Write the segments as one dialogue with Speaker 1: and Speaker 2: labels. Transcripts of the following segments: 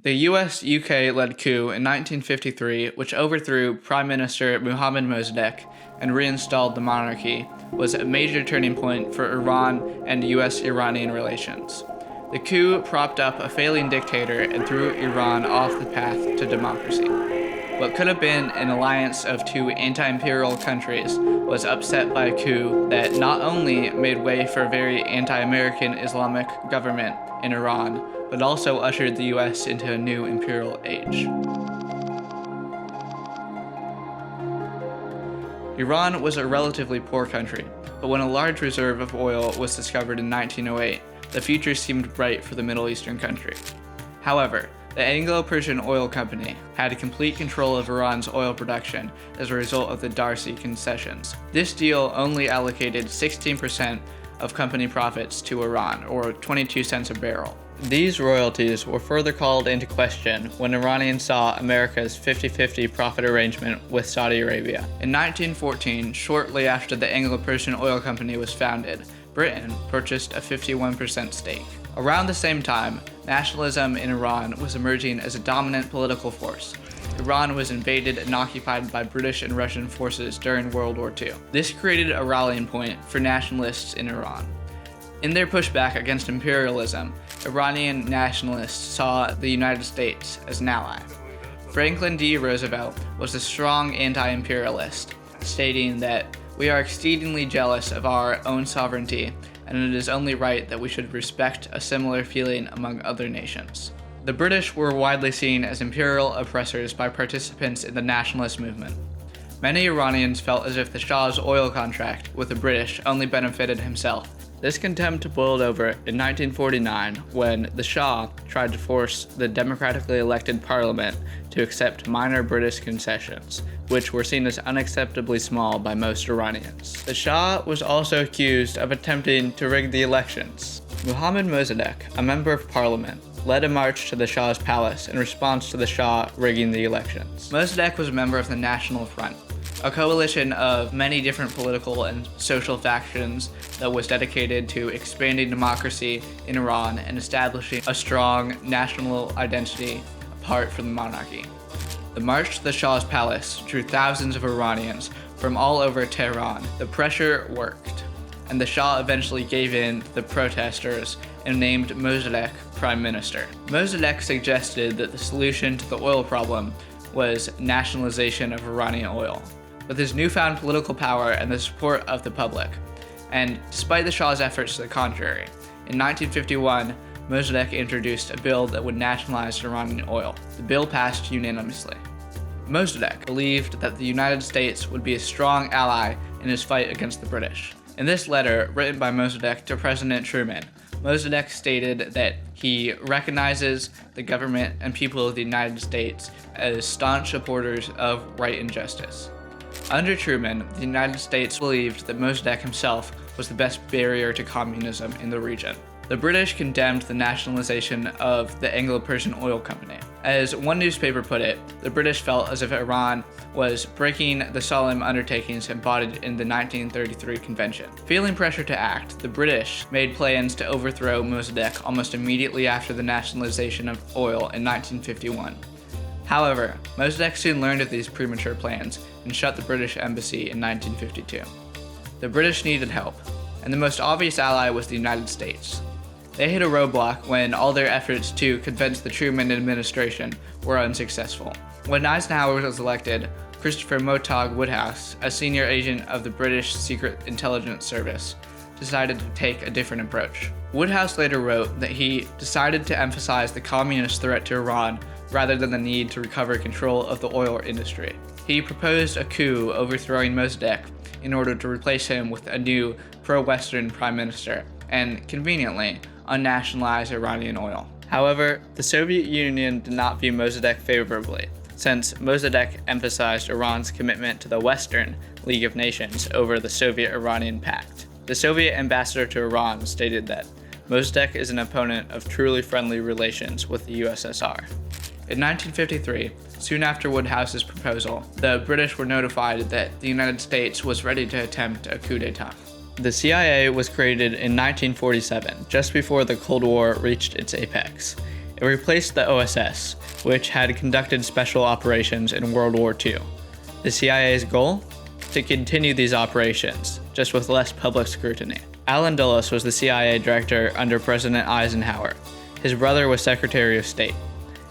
Speaker 1: The US-UK-led coup in 1953, which overthrew Prime Minister Mohammad Mossadegh and reinstalled the monarchy, was a major turning point for Iran and US-Iranian relations. The coup propped up a failing dictator and threw Iran off the path to democracy. What could have been an alliance of two anti-imperial countries was upset by a coup that not only made way for a very anti-American Islamic government in Iran, but also ushered the US into a new imperial age. Iran was a relatively poor country, but when a large reserve of oil was discovered in 1908, the future seemed bright for the Middle Eastern country. However, the Anglo-Persian Oil Company had complete control of Iran's oil production as a result of the Darcy concessions. This deal only allocated 16% of company profits to Iran, or 22 cents a barrel. These royalties were further called into question when Iranians saw America's 50-50 profit arrangement with Saudi Arabia. In 1914, shortly after the Anglo-Persian Oil Company was founded, Britain purchased a 51% stake. Around the same time, nationalism in Iran was emerging as a dominant political force. Iran was invaded and occupied by British and Russian forces during World War II. This created a rallying point for nationalists in Iran. In their pushback against imperialism, Iranian nationalists saw the United States as an ally. Franklin D. Roosevelt was a strong anti-imperialist, stating that "We are exceedingly jealous of our own sovereignty, and it is only right that we should respect a similar feeling among other nations." The British were widely seen as imperial oppressors by participants in the nationalist movement. Many Iranians felt as if the Shah's oil contract with the British only benefited himself. This contempt boiled over in 1949 when the Shah tried to force the democratically elected parliament to accept minor British concessions, which were seen as unacceptably small by most Iranians. The Shah was also accused of attempting to rig the elections. Mohammad Mossadegh, a member of parliament, led a march to the Shah's palace in response to the Shah rigging the elections. Mossadegh was a member of the National Front, a coalition of many different political and social factions that was dedicated to expanding democracy in Iran and establishing a strong national identity apart from the monarchy. The march to the Shah's palace drew thousands of Iranians from all over Tehran. The pressure worked, and the Shah eventually gave in to the protesters and named Mossadegh prime minister. Mossadegh suggested that the solution to the oil problem was nationalization of Iranian oil. With his newfound political power and the support of the public, and despite the Shah's efforts to the contrary, in 1951, Mossadegh introduced a bill that would nationalize Iranian oil. The bill passed unanimously. Mossadegh believed that the United States would be a strong ally in his fight against the British. In this letter, written by Mossadegh to President Truman, Mossadegh stated that he recognizes the government and people of the United States as staunch supporters of right and justice. Under Truman, the United States believed that Mossadegh himself was the best barrier to communism in the region. The British condemned the nationalization of the Anglo-Persian Oil Company. As one newspaper put it, the British felt as if Iran was breaking the solemn undertakings embodied in the 1933 convention. Feeling pressure to act, the British made plans to overthrow Mossadegh almost immediately after the nationalization of oil in 1951. However, Mossadegh soon learned of these premature plans and shut the British embassy in 1952. The British needed help, and the most obvious ally was the United States. They hit a roadblock when all their efforts to convince the Truman administration were unsuccessful. When Eisenhower was elected, Christopher Motog Woodhouse, a senior agent of the British Secret Intelligence Service, decided to take a different approach. Woodhouse later wrote that he decided to emphasize the communist threat to Iran rather than the need to recover control of the oil industry. He proposed a coup overthrowing Mossadegh in order to replace him with a new pro-Western prime minister and, conveniently, unnationalize Iranian oil. However, the Soviet Union did not view Mossadegh favorably, since Mossadegh emphasized Iran's commitment to the Western League of Nations over the Soviet-Iranian Pact. The Soviet ambassador to Iran stated that Mossadegh is an opponent of truly friendly relations with the USSR. In 1953, soon after Woodhouse's proposal, the British were notified that the United States was ready to attempt a coup d'etat. The CIA was created in 1947, just before the Cold War reached its apex. It replaced the OSS, which had conducted special operations in World War II. The CIA's goal? To continue these operations, just with less public scrutiny. Allen Dulles was the CIA director under President Eisenhower. His brother was Secretary of State.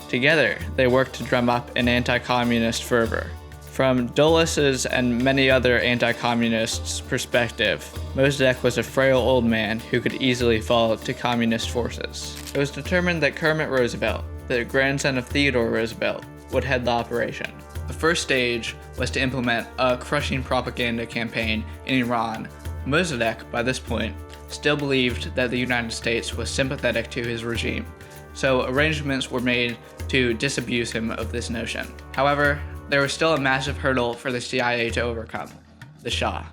Speaker 1: Together, they worked to drum up an anti-communist fervor. From Dulles's and many other anti-communists' perspective, Mossadegh was a frail old man who could easily fall to communist forces. It was determined that Kermit Roosevelt, the grandson of Theodore Roosevelt, would head the operation. The first stage was to implement a crushing propaganda campaign in Iran. Mossadegh, by this point, still believed that the United States was sympathetic to his regime, so arrangements were made to disabuse him of this notion. However, there was still a massive hurdle for the CIA to overcome: the Shah.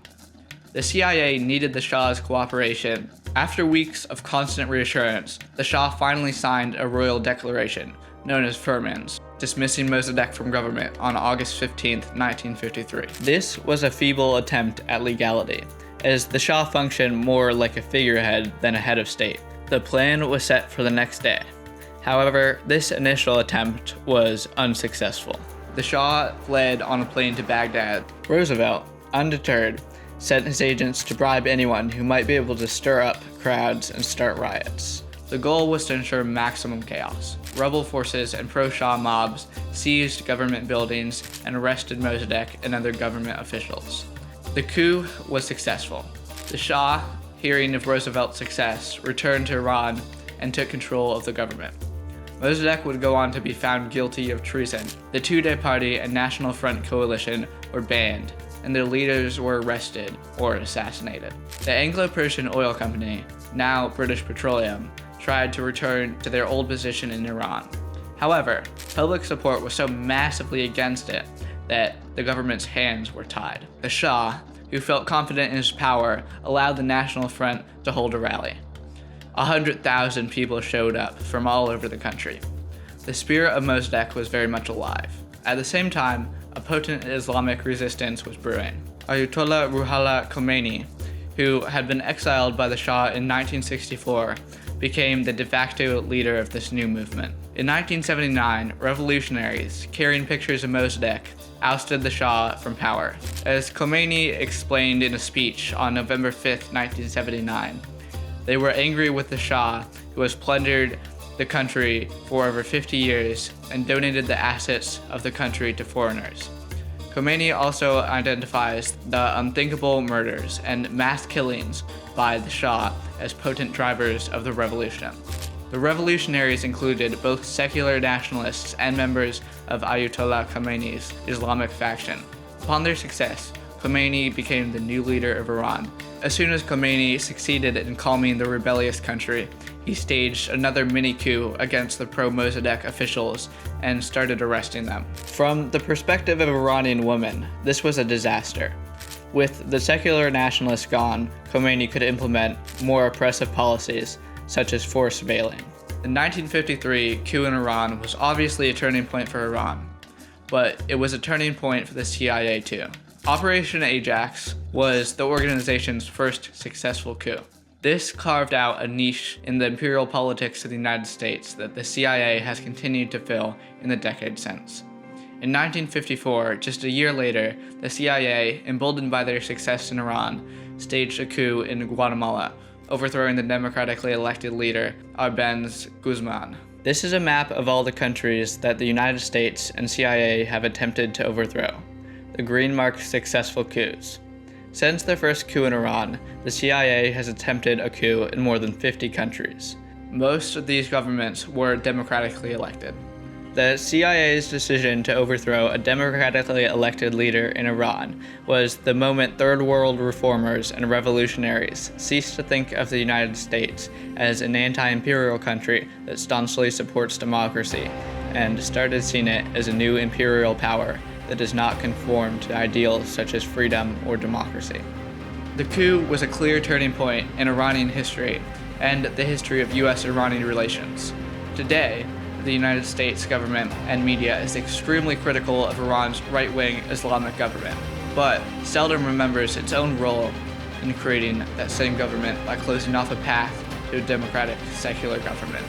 Speaker 1: The CIA needed the Shah's cooperation. After weeks of constant reassurance, the Shah finally signed a royal declaration, known as Firmans, dismissing Mossadegh from government on August 15, 1953. This was a feeble attempt at legality, as the Shah functioned more like a figurehead than a head of state. The plan was set for the next day. However, this initial attempt was unsuccessful. The Shah fled on a plane to Baghdad. Roosevelt, undeterred, sent his agents to bribe anyone who might be able to stir up crowds and start riots. The goal was to ensure maximum chaos. Rebel forces and pro-Shah mobs seized government buildings and arrested Mossadegh and other government officials. The coup was successful. The Shah, hearing of Roosevelt's success, returned to Iran and took control of the government. Mossadegh would go on to be found guilty of treason. The Tudeh Party and National Front coalition were banned, and their leaders were arrested or assassinated. The Anglo-Persian Oil Company, now British Petroleum, tried to return to their old position in Iran. However, public support was so massively against it that the government's hands were tied. The Shah, who felt confident in his power, allowed the National Front to hold a rally. 100,000 people showed up from all over the country. The spirit of Mossadegh was very much alive. At the same time, a potent Islamic resistance was brewing. Ayatollah Ruhollah Khomeini, who had been exiled by the Shah in 1964, became the de facto leader of this new movement. In 1979, revolutionaries carrying pictures of Mossadegh ousted the Shah from power. As Khomeini explained in a speech on November 5, 1979, they were angry with the Shah, who has plundered the country for over 50 years and donated the assets of the country to foreigners. Khomeini also identifies the unthinkable murders and mass killings by the Shah as potent drivers of the revolution. The revolutionaries included both secular nationalists and members of Ayatollah Khomeini's Islamic faction. Upon their success, Khomeini became the new leader of Iran. As soon as Khomeini succeeded in calming the rebellious country, he staged another mini-coup against the pro-Mossadegh officials and started arresting them. From the perspective of Iranian women, this was a disaster. With the secular nationalists gone, Khomeini could implement more oppressive policies, such as forced veiling. The 1953 coup in Iran was obviously a turning point for Iran, but it was a turning point for the CIA too. Operation Ajax was the organization's first successful coup. This carved out a niche in the imperial politics of the United States that the CIA has continued to fill in the decades since. In 1954, just a year later, the CIA, emboldened by their success in Iran, staged a coup in Guatemala, overthrowing the democratically elected leader, Arbenz Guzman. This is a map of all the countries that the United States and CIA have attempted to overthrow. The green marks successful coups. Since their first coup in Iran, the CIA has attempted a coup in more than 50 countries. Most of these governments were democratically elected. The CIA's decision to overthrow a democratically elected leader in Iran was the moment Third World reformers and revolutionaries ceased to think of the United States as an anti-imperial country that staunchly supports democracy, and started seeing it as a new imperial power that does not conform to ideals such as freedom or democracy. The coup was a clear turning point in Iranian history and the history of US-Iranian relations. Today, the United States government and media is extremely critical of Iran's right-wing Islamic government, but seldom remembers its own role in creating that same government by closing off a path to a democratic, secular government.